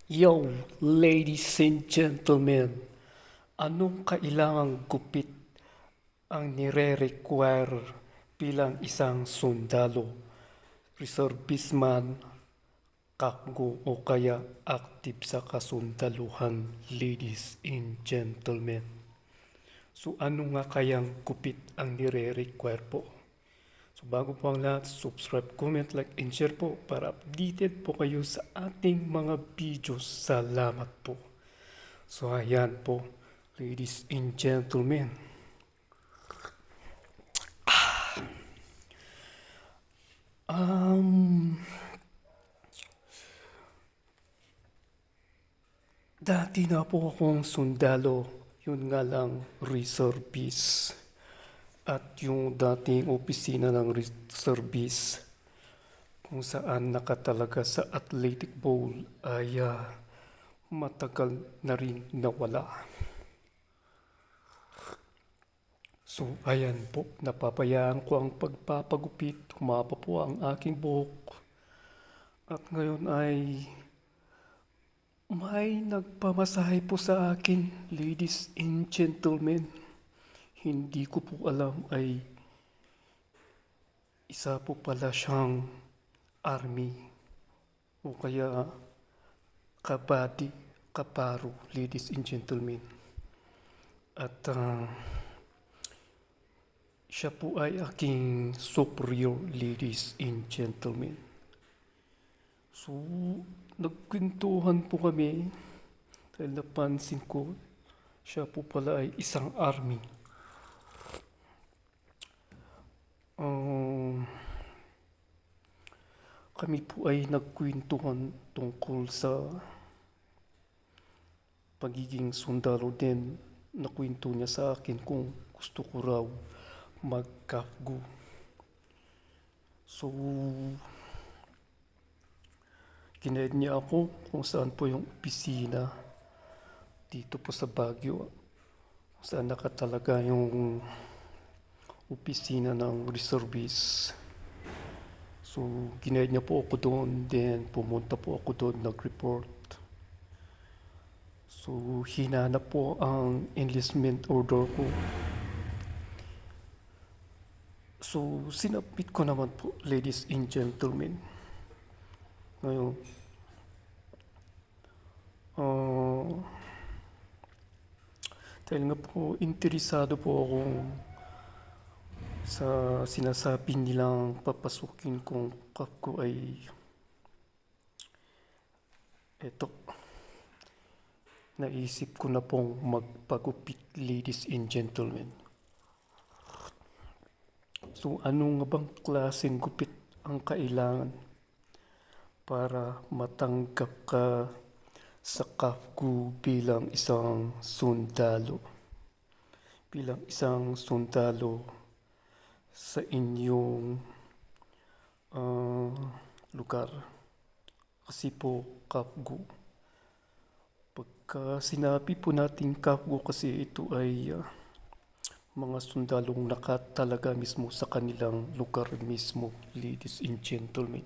Yo, ladies and gentlemen, anong kailangang gupit ang nire-require bilang isang sundalo, reservistman, kakgo o kaya active sa kasundaluhan, ladies and gentlemen? So ano nga kayang gupit ang nire-require po? So bago po ang lahat, subscribe, comment, like, and share po para updated po kayo sa ating mga videos. Salamat po. So ayan po, ladies and gentlemen. Um, Dati na po akong sundalo, yun nga lang reservist. At yung dating opisina ng reservist kung saan nakatalaga sa athletic bowl ay matagal na rin nawala. So ayan po, napabayaan ko ang pagpapagupit, humaba po ang aking buhok. At ngayon ay may nagpamasahe po sa akin, ladies and gentlemen. Hindi ko po alam ay isa po pala siyang army o kaya kabady, kaparo, ladies and gentlemen. At siya po ay aking superior, ladies and gentlemen. So, nagkwentuhan po kami dahil napansin ko siya po pala ay isang army. Kami po ay nagkwentuhan tungkol sa pagiging sundalo din. Nakwento niya sa akin kung gusto ko raw mag-kafgo. So, ginaid niya ako kung saan po yung opisina dito po sa Baguio. Kung saan nakatalaga yung opisina ng reservist. So, ginaid niya po ako doon. Then, pumunta po ako doon, nag-report. So, hinanap po ang enlistment order ko. So, sinapit ko naman po, ladies and gentlemen. Ngayon, dahil nga po, interesado po ako sa sinasabi nilang papasukin kung kafgo ay eto. Naisip ko na pong magpagupit, ladies and gentlemen. So, ano nga bang klaseng gupit ang kailangan para matanggap ka sa kafgo bilang isang sundalo? Bilang isang sundalo sa inyong lugar. Kasi po, kafgo. Pagka sinabi po natin kafgo kasi ito ay mga sundalong nakatalaga mismo sa kanilang lugar mismo, ladies and gentlemen.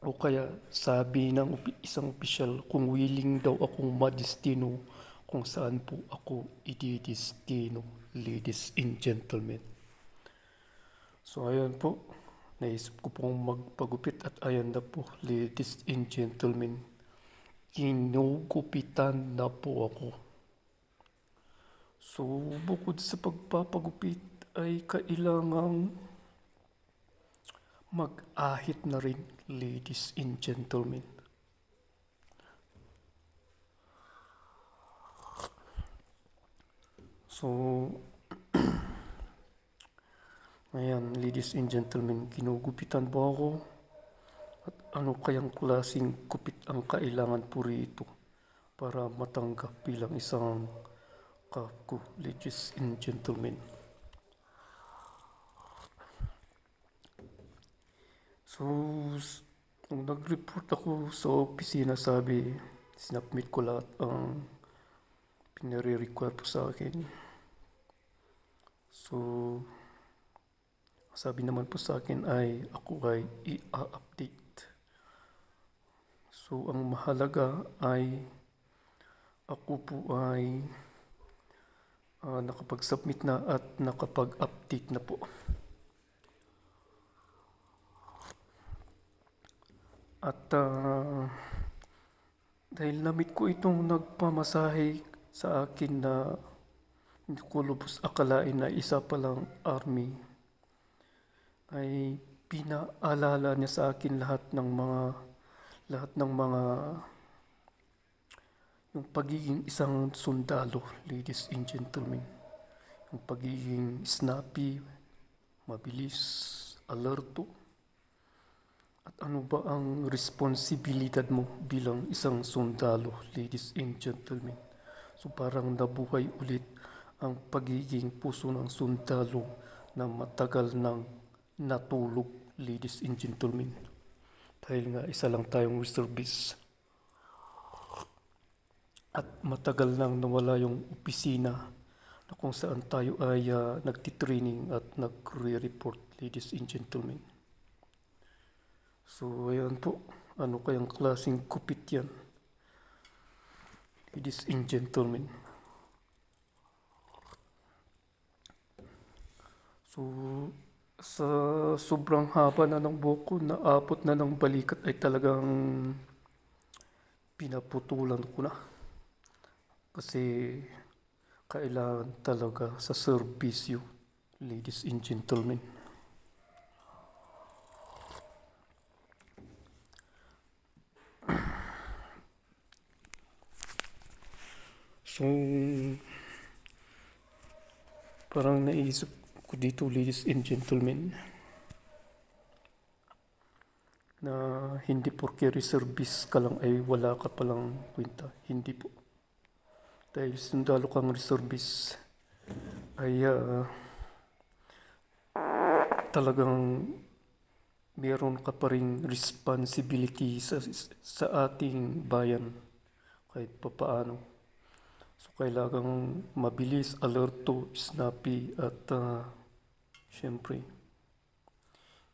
O kaya sabi ng isang opisyal kung willing daw akong madestino kung saan po ako ididestino, ladies and gentlemen. So ayan po, naisip ko pong magpagupit at ayan na po, ladies and gentlemen. Ginugupitan na po ako. So, bukod sa pagpapagupit ay kailangang mag-ahit na rin, ladies and gentlemen. So, ayan, ladies and gentlemen, ginugupitan po ako. At ano kayang klaseng gupit ang kailangan po rito para matanggap bilang isang kafgo, ladies and gentlemen. So, nung nag-report ako sa opisina, sinubmit ko lahat ang pinare-require po sa akin. So, sabi naman po sa akin ay ako ay i-update So ang mahalaga ay ako po ay nakapag-submit na at nakapag-update na po. At dahil na-meet ko itong nagpamasahe sa akin na hindi ko lubos akalain na isa palang army, ay pinaalala niya sa akin lahat ng mga yung pagiging isang sundalo, ladies and gentlemen. Yung pagiging snappy, mabilis, alerto. At ano ba ang responsibilidad mo bilang isang sundalo, ladies and gentlemen? So parang nabuhay ulit ang pagiging puso ng sundalo na matagal nang natulog, ladies and gentlemen. Dahil nga isa lang tayong reservist. At matagal nang nawala yung opisina na kung saan tayo ay nagtitraining at nagre-report, ladies and gentlemen. So ayan po, ano kayang klaseng kupit yan, ladies and gentlemen. So sa sobrang haba na ng buhok ko, naabot na ng balikat ay talagang pinaputulan ko na. Kasi kailangan talaga sa serbisyo, ladies and gentlemen. So, parang naisip ko dito, ladies and gentlemen, na hindi porke reservist ka lang ay wala ka palang kwenta. Hindi po. Dahil sundalo kang reservist ay talagang meron ka pa ring responsibility sa ating bayan kahit papaano. So kailangang mabilis, alerto, snappy at syempre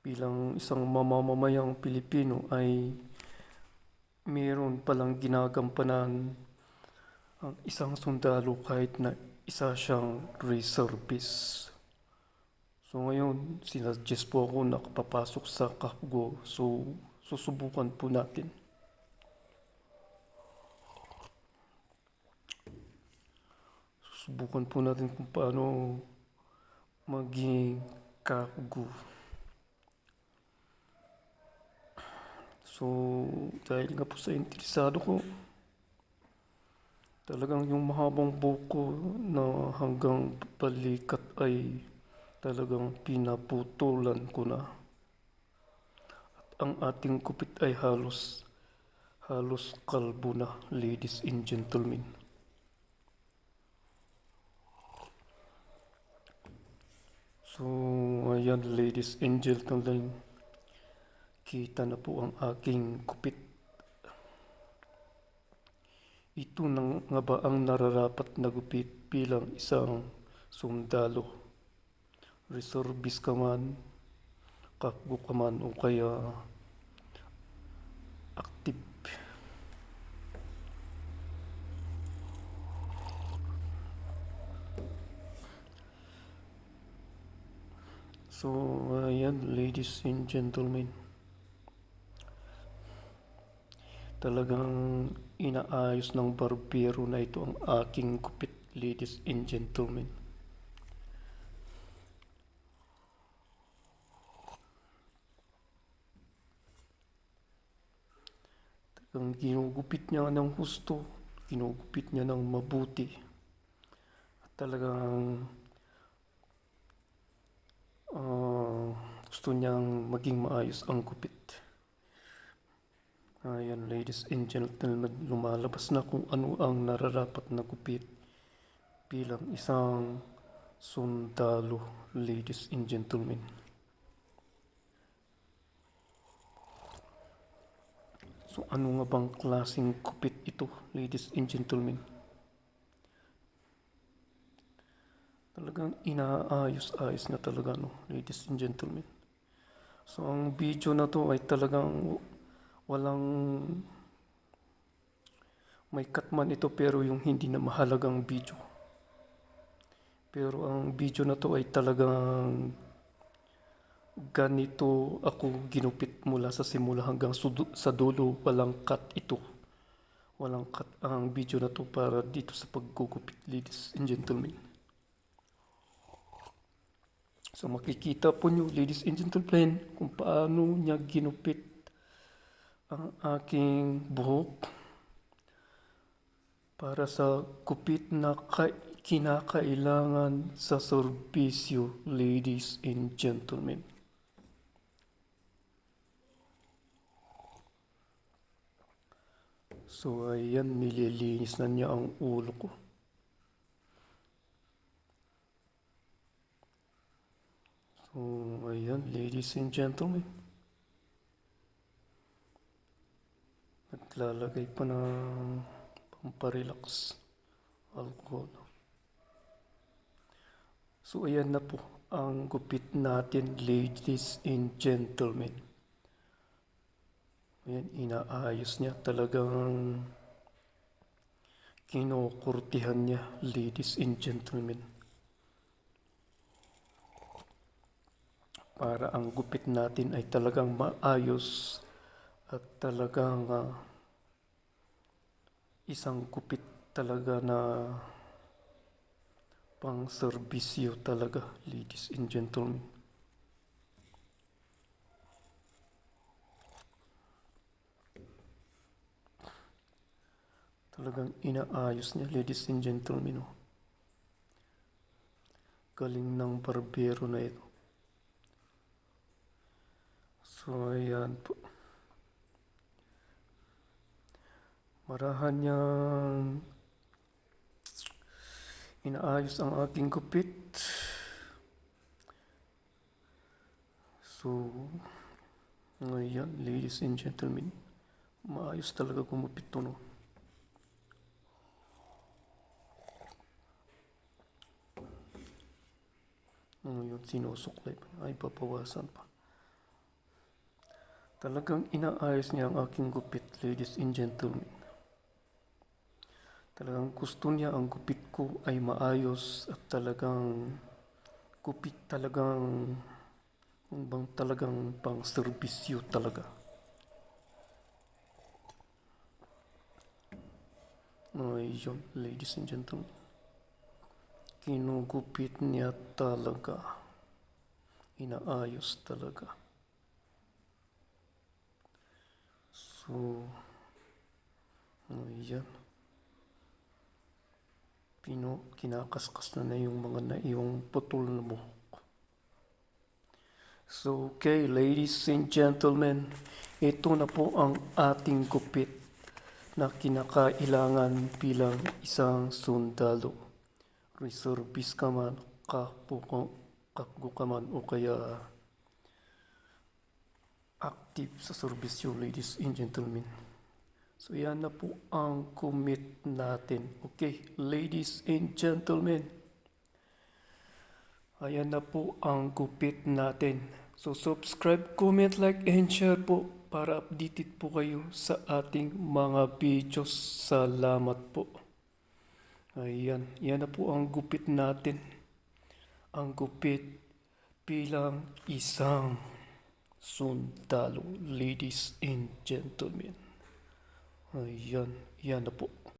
bilang isang mamamayang Pilipino ay meron palang ginagampanan ang isang sundalo kahit na isa siyang reservist. So ngayon, sinuggest po ako na kapapasok sa Kapgo. So susubukan po natin. Susubukan po natin kung paano maging Kapgo. So dahil nga po sa interesado ko, talagang yung mahabang buko na hanggang balikat ay talagang pinaputulan ko na. At ang ating kupit ay halos kalbo na, ladies and gentlemen. So ayan, ladies and gentlemen, kita na po ang aking kupit. Ito na nga ba ang nararapat na gupit bilang isang sundalo? Reservist ka man, kapgo ka man, o kaya active. So ayan, ladies and gentlemen, talagang inaayos ng barbero na ito ang aking kupit, ladies and gentlemen. Talagang ginugupit niya ng husto, ginugupit niya ng mabuti. At talagang gusto niyang maging maayos ang kupit. Ayan, ladies and gentlemen, lumalabas na kung ano ang nararapat na gupit bilang isang sundalo, ladies and gentlemen. So ano nga bang klaseng gupit ito, ladies and gentlemen? Talagang inaayos-ayos na talaga, no, ladies and gentlemen. So ang video na to ay talagang walang May cut man ito pero yung hindi na mahalagang video. Pero ang video na to ay talagang ganito ako ginupit mula sa simula hanggang sa dulo. Walang cut ito. Walang cut ang video na to para dito sa paggugupit, ladies and gentlemen. So makikita po nyo, ladies and gentlemen, kung paano niya ginupit ang aking buhok para sa gupit na kinakailangan sa serbisyo, ladies and gentlemen. So ayan, nililinis na niya ang ulo ko. So ayan, ladies and gentlemen. Naglalagay pa ng pamparelax alcohol. So ayan na po ang gupit natin, ladies and gentlemen. Ayan, inaayos niya, talagang kinukurtihan niya, ladies and gentlemen. Para ang gupit natin ay talagang maayos at talagang isang gupit talaga na pang serbisyo talaga, ladies and gentlemen. Talagang inaayos niya, ladies and gentlemen. Galing ng barbero na ito. So ayan po. Marahan niyang inaayos ang aking gupit. So ayan, ladies and gentlemen, maayos talaga gumupit ito, no? Yung sinusuklay pa, ay papawasan pa. Talagang inaayos niya ang aking gupit, ladies and gentlemen. Talagang gusto niya ang gupit ko ay maayos at talagang gupit talagang pang serbisyo talaga. Ayun, ladies and gentlemen. Kinugupit niya talaga. Inaayos talaga. So, ayan. Kinakaskas na yung mga yung putol na buhok. So, okay, ladies and gentlemen, ito na po ang ating gupit na kinakailangan bilang isang sundalo. Reservist ka man, kapgo ka man, o kaya active sa serbisyo, ladies and gentlemen. So yan na po ang commit natin. Okay, ladies and gentlemen. Ayan na po ang gupit natin. So subscribe, comment, like, and share po para updated po kayo sa ating mga videos. Salamat po. Ayan, yan na po ang gupit natin. Ang gupit bilang isang sundalo, ladies and gentlemen. Ayan, yan na po.